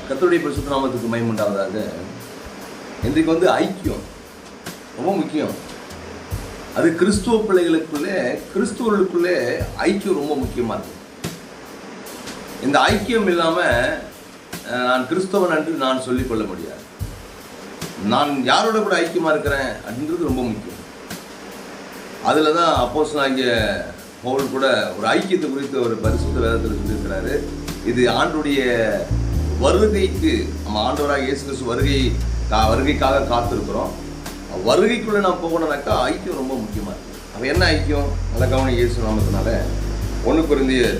கர்த்தருடைய பரிசுத்த நாமத்துக்கு மகிமை உண்டாவதாக. இன்றைக்கு ஐக்கியம் ரொம்ப முக்கியம். அது கிறிஸ்துவ பிள்ளைகளுக்குள்ளே, கிறிஸ்துவர்களுக்குள்ளே ஐக்கியம் ரொம்ப முக்கியமாக இருக்கு. இந்த ஐக்கியம் இல்லாமல் நான் கிறிஸ்தவன் என்று நான் சொல்லிக்கொள்ள முடியாது. நான் யாரோட கூட ஐக்கியமாக இருக்கிறேன் அப்படின்றது ரொம்ப முக்கியம். அதில் தான் அப்போஸ்தலனாகிய பவுல் கூட ஒரு ஐக்கியத்தை குறித்து ஒரு பரிசுத்த வேதத்தில் சொல்லியிருக்கிறாரு. இது ஆண்டுடைய வருகைக்கு, நம்ம ஆண்டவராக இயேசு கிறிஸ்து வருகைக்காக காத்திருக்கிறோம். வருகைக்குள்ளே நான் போகணும்னாக்கா ஐக்கியம் ரொம்ப முக்கியமாக இருக்குது. அப்போ என்ன ஐக்கியம்? நல்ல கவனம். இயேசு நாமத்தினால 1 கொரிந்தியர்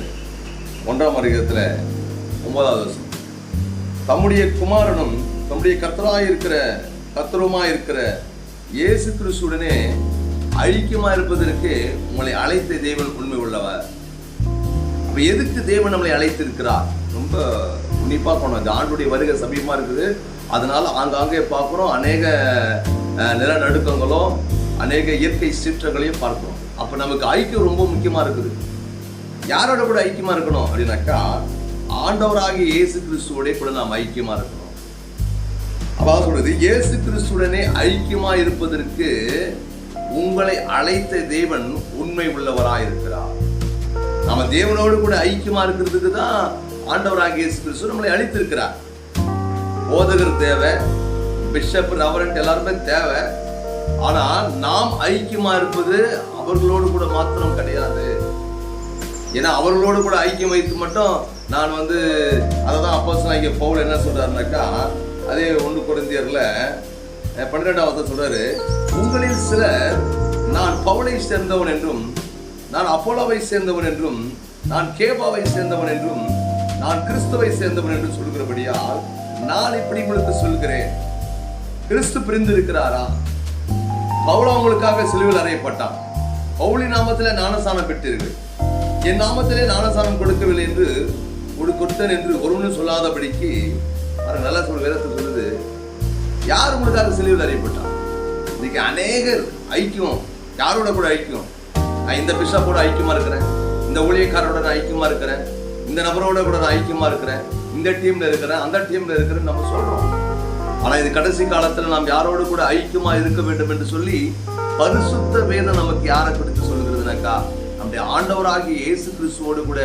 1 9 தம்முடைய குமாரனும் தம்முடைய கர்த்தருமாய் இருக்கிற இயேசு கிறிஸ்துடனே ஐக்கியமாக இருப்பதற்கு உங்களை அழைத்த தேவன் உண்மை உள்ளவர். அப்போ எதுக்கு தேவன் நம்மளை அழைத்திருக்கிறார்? ரொம்ப உன்னிப்பாக போனோம். இந்த ஆண்டுடைய வருகை சமீபமாக இருக்குது. அதனால் ஆங்காங்கே பார்க்குறோம், அநேக நிலநடுக்கங்களும் அநேக இயற்கை சீற்றங்களையும் பார்க்குறோம். அப்போ நமக்கு ஐக்கியம் ரொம்ப முக்கியமாக இருக்குது. யாரோட கூட ஐக்கியமாக இருக்கணும் அப்படின்னாக்கா, ஆண்டவராகிய இயேசு கிறிஸ்துவோட கூட நாம் ஐக்கியமாக இருக்கணும். அப்போ சொல்றது, இயேசு கிறிஸ்துடனே ஐக்கியமாக இருப்பதற்கு உங்களை அழைத்த தேவன் உண்மை உள்ளவராக இருக்கிறார். நம்ம தேவனோடு கூட ஐக்கியமாக இருக்கிறதுக்கு தான் ஆண்டவராகிய இயேசு கிறிஸ்து நம்மளை அழைத்திருக்கிறார். போதகர் தேவை, பிஷப், ரெவரண்ட் எல்லாருமே தேவை. ஆனால் நாம் ஐக்கியமா இருப்பது அவர்களோடு கூட மாத்திரம் கிடையாது. ஏன்னா அவர்களோடு கூட ஐக்கியம் வைத்து மட்டும் நான் அதை தான் அப்போஸ்தலனாகிய பவுல் என்ன சொல்றாருனாக்கா, அதே 1 கொரிந்தியர்ல 12 சொல்றாரு, உங்களில் சிலர் நான் பவுலை சேர்ந்தவன் என்றும், நான் அப்போலோவை சேர்ந்தவன் என்றும், நான் கேபாவை சேர்ந்தவன் என்றும், நான் கிறிஸ்துவை சேர்ந்தவன் என்று சொல்கிறபடியால் நான் இப்படி உங்களுக்கு சொல்கிறேன். கிறிஸ்து பிரிந்து இருக்கிறாரா? பவுல் அவங்களுக்காக சிலுவையில் அறையப்பட்டான். பவுலின் நாமத்திலே ஞானஸ்நானம் பெற்றீர்கள், என் நாமத்திலே ஞானஸ்நானம் கொடுக்கவில்லை என்று கொடுத்தேன் என்று ஒருவனும் சொல்லாதபடிக்கு நல்லா வேதத்தில் சொல்லுது. யார் உங்களுக்காக சிலுவையில் அறையப்பட்டான்? இன்னைக்கு அநேகர் ஐக்கியம். யாரோட கூட ஐக்கியம்? நான் இந்த பிஷப்போட ஐக்கியமா இருக்கிறேன், இந்த ஊழியக்காரோட நான் ஐக்கியமா இருக்கிறேன், இந்த நபரோட கூட நான் ஐக்கியமா இருக்கிறேன், இந்த டீம்ல இருக்கிறேன், அந்த டீம்ல இருக்கிறேன்னு நம்ம சொல்றோம். ஆனா இது கடைசி காலத்துல நாம் யாரோடு கூட ஐக்கியமா இருக்க வேண்டும் என்று சொல்லி பரிசுத்த வேதம் நமக்கு யாரை குறித்து சொல்லுகிறதுனாக்கா, நம்முடைய ஆண்டவராகிய இயேசு கிறிஸ்துவோடு கூட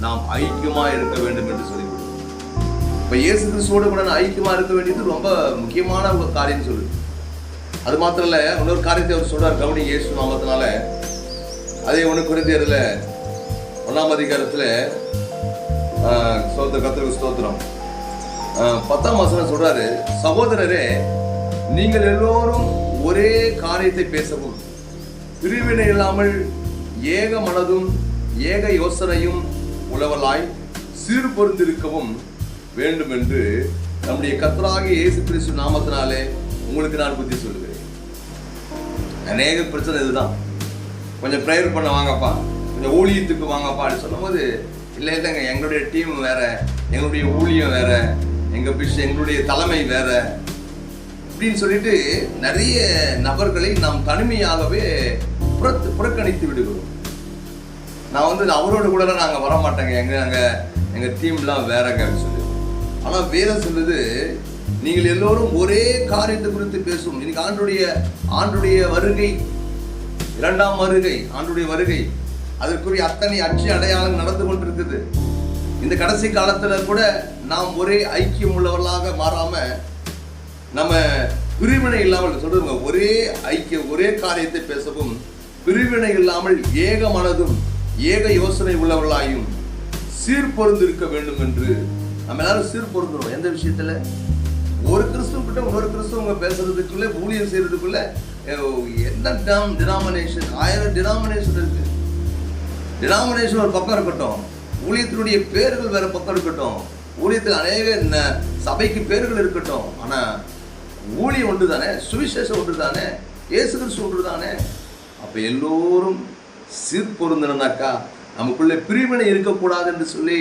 நாம் ஐக்கியமா இருக்க வேண்டும் என்று சொல்லி. இப்ப இயேசு கிறிஸ்துவோடு கூட நான் ஐக்கியமா இருக்க வேண்டியது ரொம்ப முக்கியமான ஒரு காரியம் சொல்லுது. அது மாத்திரம் இல்ல, இன்னொரு காரியத்தை அவர் சொல்றார், கவனி. இயேசு நாமத்தினால அதே 1 கொரிந்தியர்ல 1 கர்த்தருக்கு ஸ்தோத்திரம் 10 சொல்றாரு, சகோதரரே, நீங்கள் எல்லோரும் ஒரே காரியத்தை பேசவும், பிரிவினை இல்லாமல் ஏக மனதும் ஏக யோசனையும் உளவலாய் சீர்பொருந்திருக்கவும் வேண்டும் என்று நம்முடைய கர்த்தராகிய இயேசு கிறிஸ்து நாமத்தினாலே உங்களுக்கு நான் புத்தி சொல்லுகிறேன். அநேக பிரச்சனை இதுதான். கொஞ்சம் ப்ரேயர் பண்ண வாங்கப்பா, கொஞ்சம் ஊழியத்துக்கு வாங்கப்பா அப்படின்னு சொல்லும் போது, இல்லை இல்லைங்க, எங்களுடைய டீம் வேற, எங்களுடைய ஊழியம் வேற, எங்களுடைய தலைமை வேற அப்படின்னு சொல்லிட்டு நிறைய நபர்களை நாம் தனிமையாகவே புறக்கணித்து விடுகிறோம். நான் அவரோட கூட நாங்கள் வர மாட்டேங்க, எங்கள் டீம்லாம் வேறங்க அப்படின்னு சொல்லி. ஆனால் வேதம் சொல்லுது, நீங்கள் எல்லோரும் ஒரே காரியத்தை குறித்து பேசும். இன்னைக்கு ஆண்டுடைய வருகை, 2ஆம் வருகை, ஆண்டுடைய வருகை, அதற்குரிய அத்தனை அச்சு அடையாளம் நடந்து கொண்டிருக்குது. இந்த கடைசி காலத்துல கூட நாம் ஒரே ஐக்கியம் உள்ளவர்களாக மாறாம, நம்ம பிரிவினை இல்லாமல் சொல்றவங்க ஒரே ஐக்கியம், ஒரே காரியத்தை பேசவும், பிரிவினை இல்லாமல் ஏக மனதும் ஏக யோசனை உள்ளவர்களாயும் சீர்பொருந்து இருக்க வேண்டும் என்று நம்ம எல்லாரும் சீர்பொருந்துறோம். எந்த விஷயத்துல? ஒரு கிறிஸ்துவ கிட்ட இன்னொரு கிறிஸ்துவங்க பேசுறதுக்குள்ள, ஊழியம் செய்யறதுக்குள்ள என்ன டினாமினேஷன், 1000 டினாமினேஷன் இருக்கு. டினாமினேஷன் ஒரு பக்கம் இருக்கட்டும், ஊழியத்தினுடைய பேர்கள் வேற பக்கம் இருக்கட்டும், ஊழியத்தில் அநேக சபைக்கு பேர்கள் இருக்கட்டும், ஆனா ஊழியம் ஒன்று தானே, சுவிசேஷம் ஒன்று தானே, இயேசு கிறிஸ்து ஒன்று தானே. அப்ப எல்லோரும் சீர்பொருந்தனாக்கா நமக்குள்ளே பிரிவினை இருக்கக்கூடாது என்று சொல்லி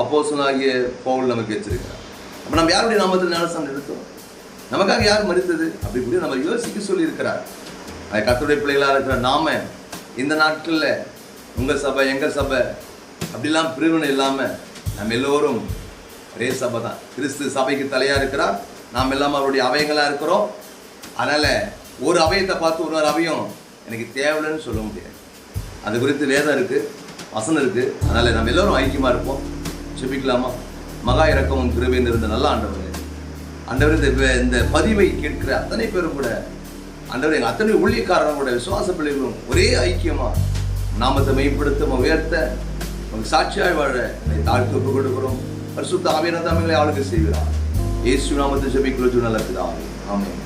அப்போஸ்தலனாகிய பவுல் நமக்கு எச்சரிக்கிறார். அப்ப நம்ம யாருடைய நாமத்தில் ஞானஸ்நானம் எடுத்தோம்? நமக்காக யார் மரித்தது? அப்படி கூட நம்ம யோசிக்க சொல்லி இருக்கிறார். கர்த்தருடைய பிள்ளைகளாக இருக்கிற நாம இந்த நாட்களில் உங்கள் சபை எங்கள் சபை அப்படிலாம் பிரிவினை இல்லாமல் நம்ம எல்லோரும் ஒரே சபை தான். கிறிஸ்து சபைக்கு தலையாக இருக்கிறார், நாம் எல்லாம் அவருடைய அவைகளாக இருக்கிறோம். அதனால் ஒரு அவையத்தை பார்த்து ஒரு அவையும் எனக்கு தேவையில்லைன்னு சொல்ல முடியாது. அது குறித்து வேதம் இருக்குது, வசனம் இருக்குது. அதனால் நம்ம எல்லோரும் ஐக்கியமாக இருப்போம். ஜெபிக்கலாமா? மகா இரக்கமும் கிருபையும் இருந்த நல்ல ஆண்டவர், இந்த பதிவை கேட்கிற அத்தனை பேரும் கூட ஆண்டவர், எங்கள் அத்தனை ஊழியக்காரரும் கூட விசுவாச பிள்ளைகளும் ஒரே ஐக்கியமாக நாமத்தை மேம்படுத்த உயர்த்த உங்களுக்கு சாட்சியாய் வாழ என்னை தாழ்த்து ஒப்புக் கொடுக்கிறோம். பரிசுத்த ஆவியான தம்மைகளை ஆளுகை செய்கிறார். இயேசு நாமத்தை ஜெபிக்கிறோம் நல்ல பிதாவே. ஆமென்.